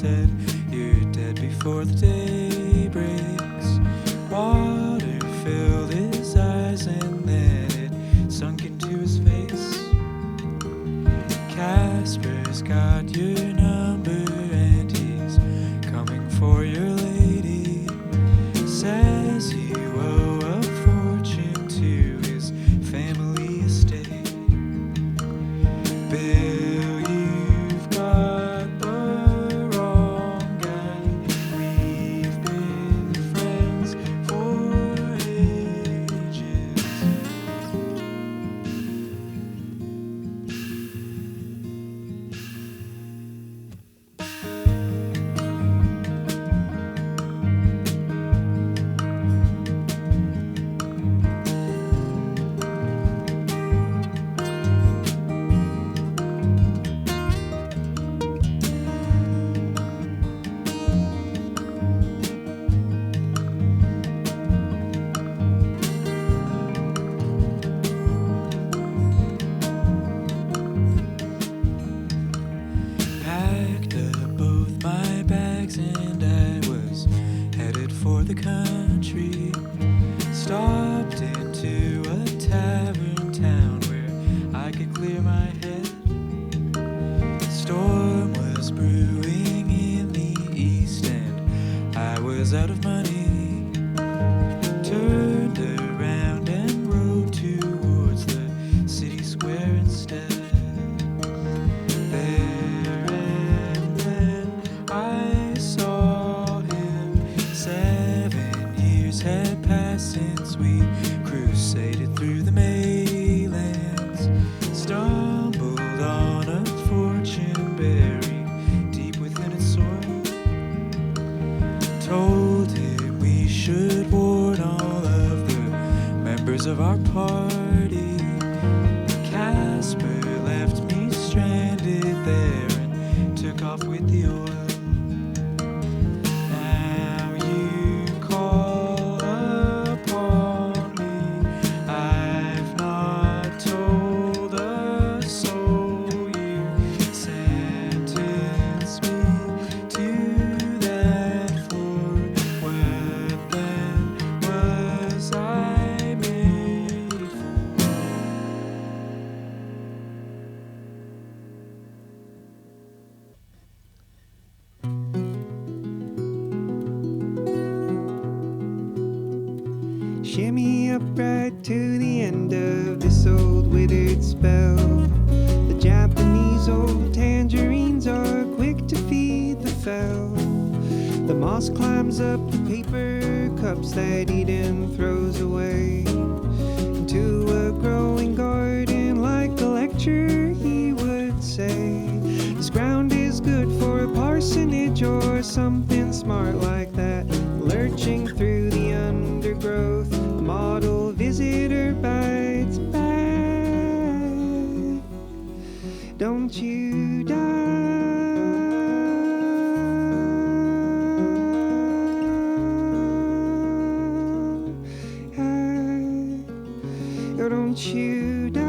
said, "You're dead before the day breaks." Water filled his eyes and then it sunk into his face. Casper's got your number and he's coming for your lady. Says you owe a fortune to his family estate. Bill, you've got the wrong guy. We've been friends for ages. Packed up both my bags and I was headed for the country. Stopped into a tavern town where I could clear my head. Storm was brewing in the east and I was out of money. Turned around and rode towards the city square instead. There and then I saw him. 7 years had passed since we crusaded through the Maylands. Stumbled on a fortune buried deep within its soil. Told him we should warn all of the members of our party. Casper left me stranded there and took off with the oil. Now you call upon me. I've not told a soul. You sentence me to that floor. What then was I made for? Shimmy up right to the end of this old withered spell. The Japanese old tangerines are quick to feed the fell. The moss climbs up the paper cups that Eden throws away into a growing garden like a lecture, he would say. This ground is good for a parsonage or something smart like that. Lurching through the undergrowth, a model visitor bites back. Don't you die. Oh, don't you die.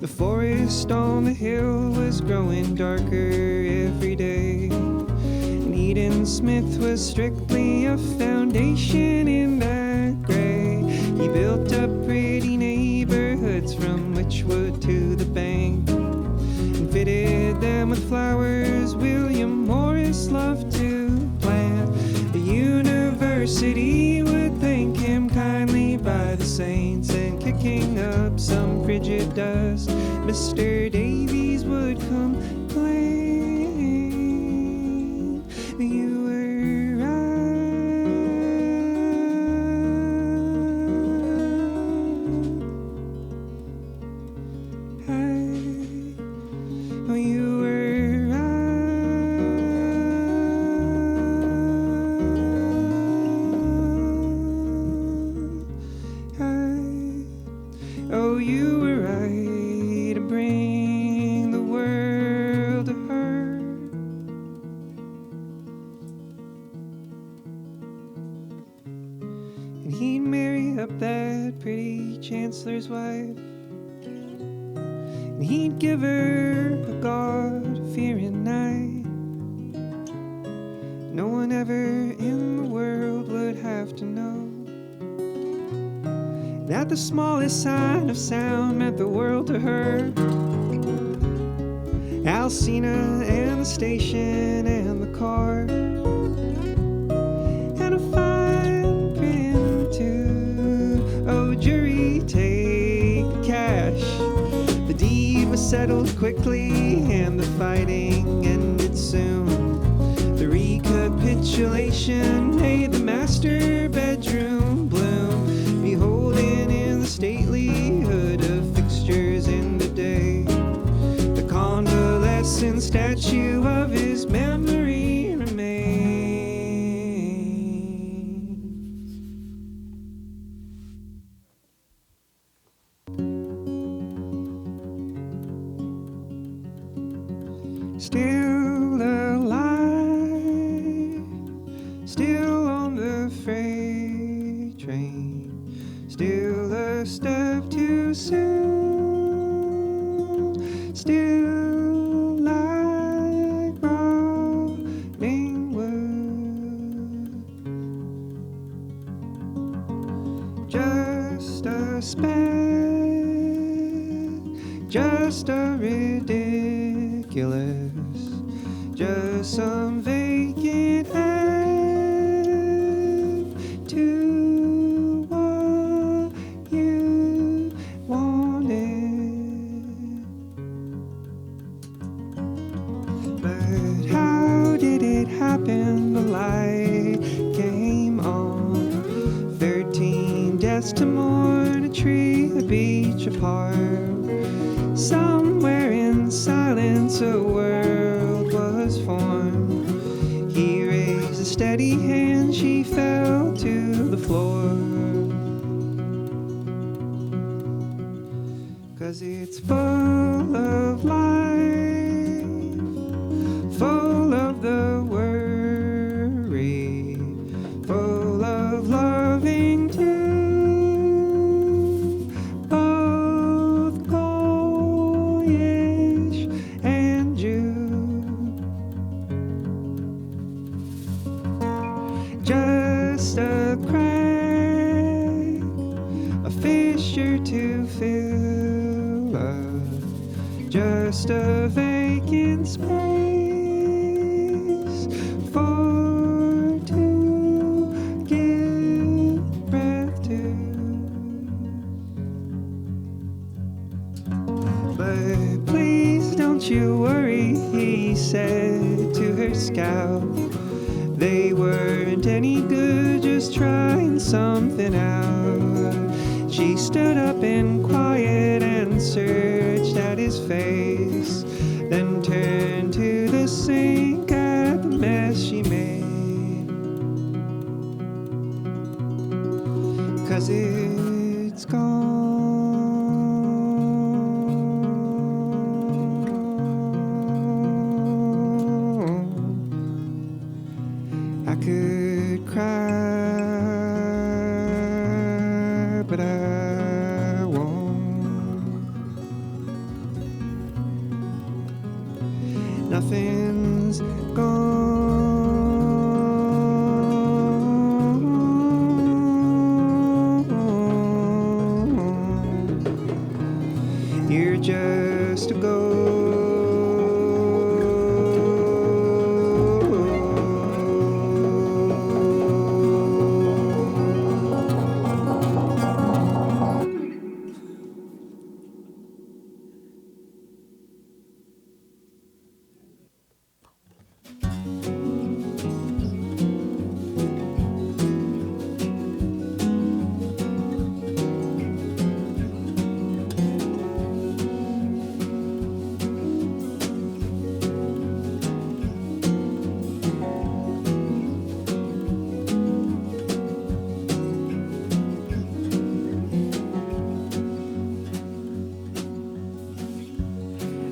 The forest on the hill was growing darker every day, and Eden Smith was strictly a foundation in that gray. He built up pretty neighborhoods from Witchwood to the bank and fitted them with flowers William Morris loved to plant. The university would thank him kindly by the saints, and kicking up some frigid dust, Mr. Davies would complain. You were right. Oh, you were right. Oh, you were right to bring the world to her. And he'd marry up that pretty chancellor's wife, and he'd give her a God-fearing night. No one ever in the world would have to know that the smallest sign of sound meant the world to her. Alcina and the station and the car, and a fine print too. Oh, jury, take the cash. The deed was settled quickly and the fighting ended soon. The recapitulation made the master bedroom bloom, beholding in the statelyhood of fixtures in the day the convalescent statue of his memory remains. Still alive, still on the freight train, still a step too soon, still like rotting wood. Just a speck, just a ridiculous, just some vacant end to what you wanted. But how did it happen? The light came on. 13 deaths to mourn, a tree, a beach apart. Somewhere in silence a world was formed. He raised a steady hand, she fell to the floor. 'Cause it's full of life, full of the worry, full of loving too, both boyish and Jew. Just a crack, a fissure to fill up, just a vacant space for to give breath to. But please don't you worry, he said to her scout. They weren't any good, just trying something out. She stood up in quiet and searched at his face, then turned to the sink at the mess she made. 'Cause it's gone. I could cry, but I won't. Nothing's gone. You're just a ghost.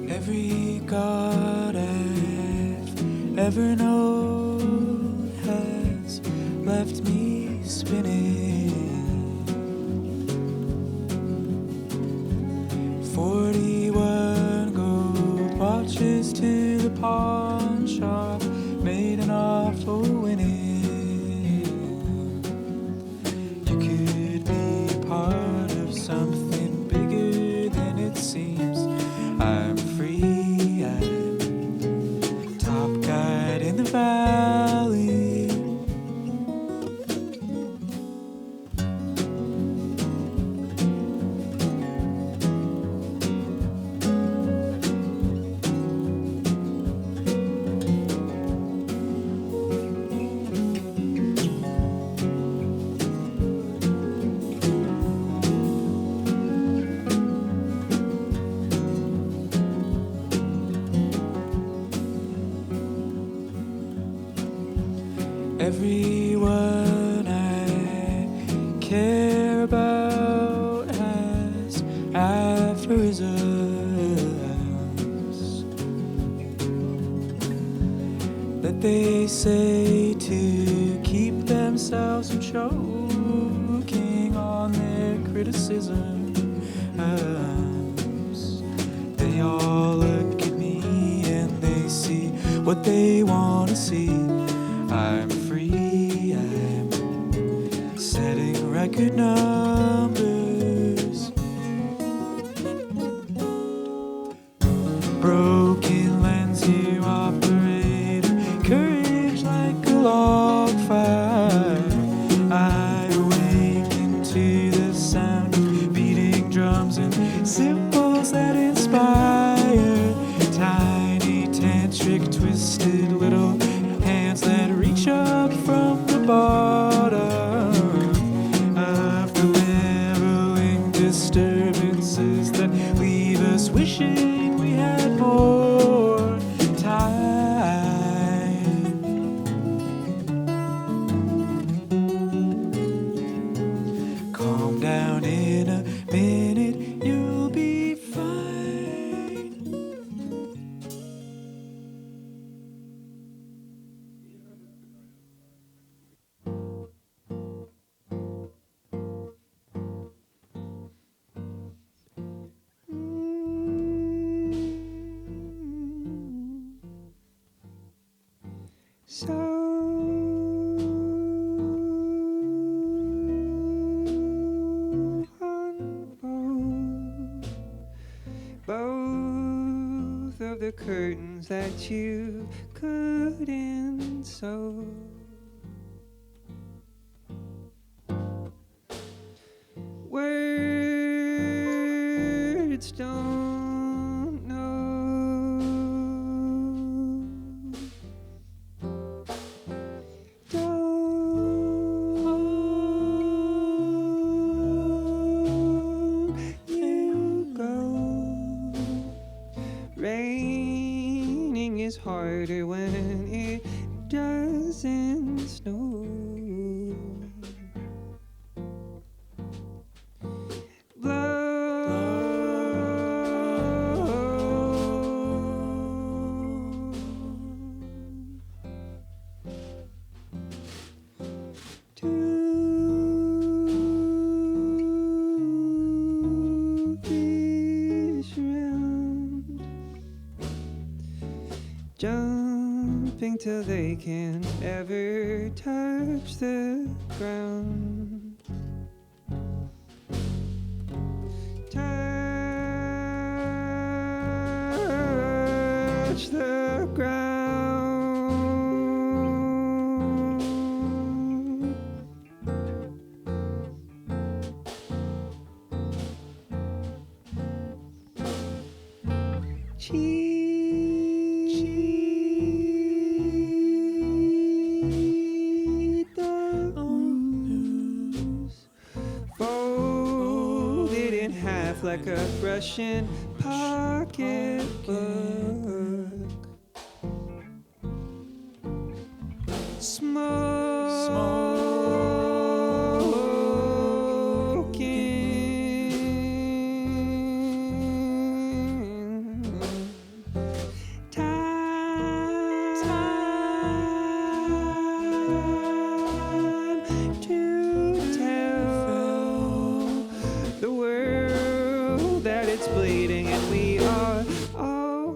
Every god I've ever known has left me spinning. the pawn shop made an offer winning. You could be part of something bigger than it seems. I'm free, I'm top guide in the valley. Everyone I care about has aphorisms that they say to keep themselves from choking on their criticisms. They all look at me and they see what they want to see. I'm free, I'm setting record numbers. Broken lens here, operator, courage like a log fire. I awaken to the sound of beating drums and cymbals that inspire. Tiny tantric twisted little hands that reach up from the bottom of the leveling disturbances that leave us wishing we had more time. Calm down in a minute, you'll be fine. So unfold both of the curtains that you couldn't sew. Words don't know. Don't you go. Raining is harder when it doesn't snow. Jumping till they can ever touch the ground. Touch the ground. Cheat the blues, folded in half like a Russian pocketbook. Bleeding and we are all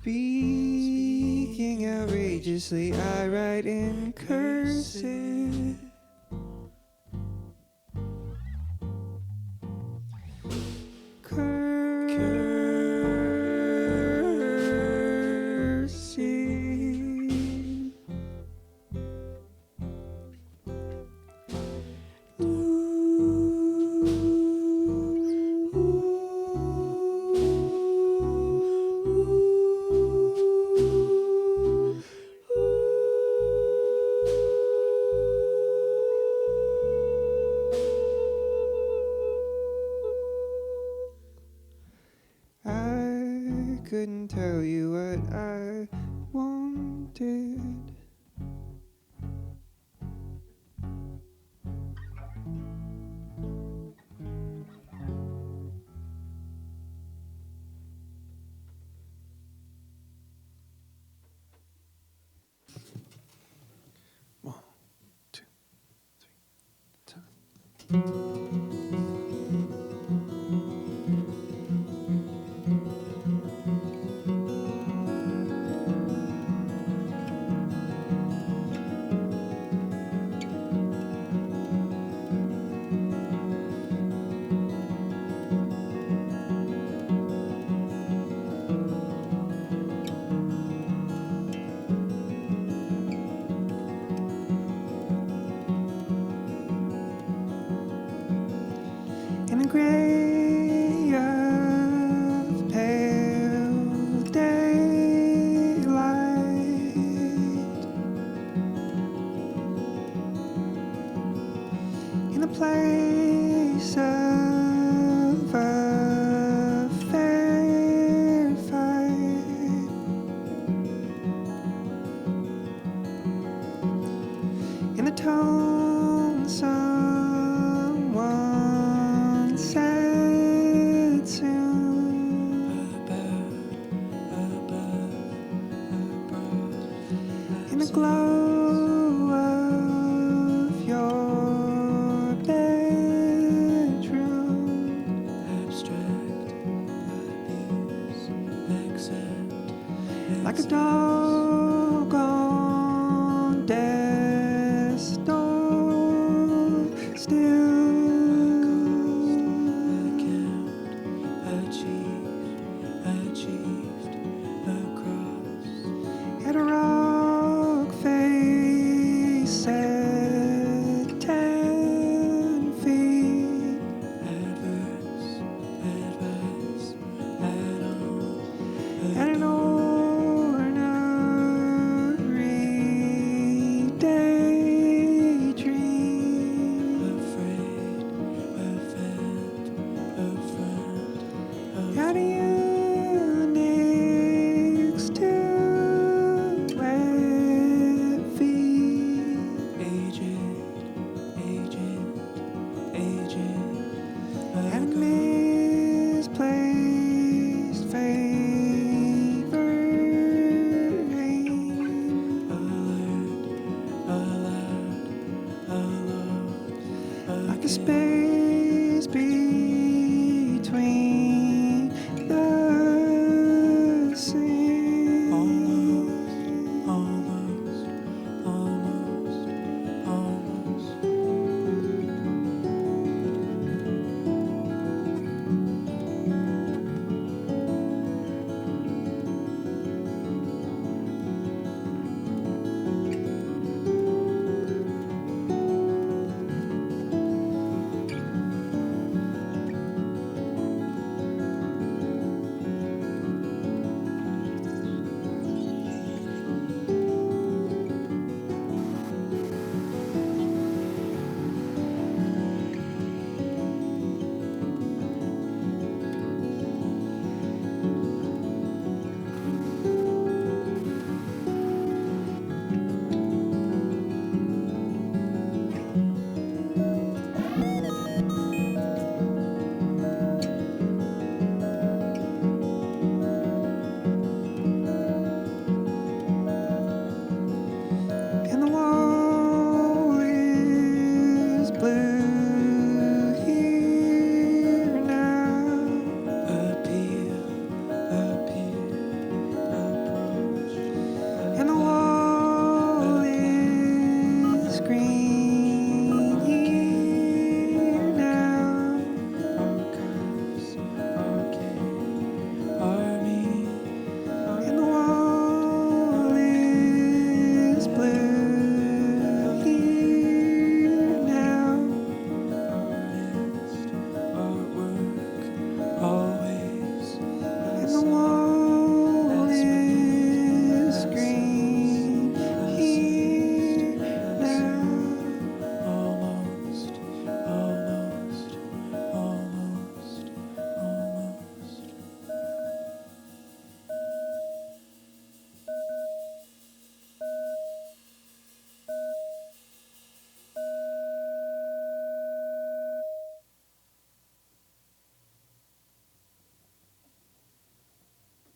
Speaking outrageously, I write in cursive. Cursive. I couldn't tell you what I wanted. One, two, three, time. In a gray of pale daylight, in a place of a fair fight, in a tone someone said soon, in the glow of your bedroom, Abstract abuse, accent, like a dog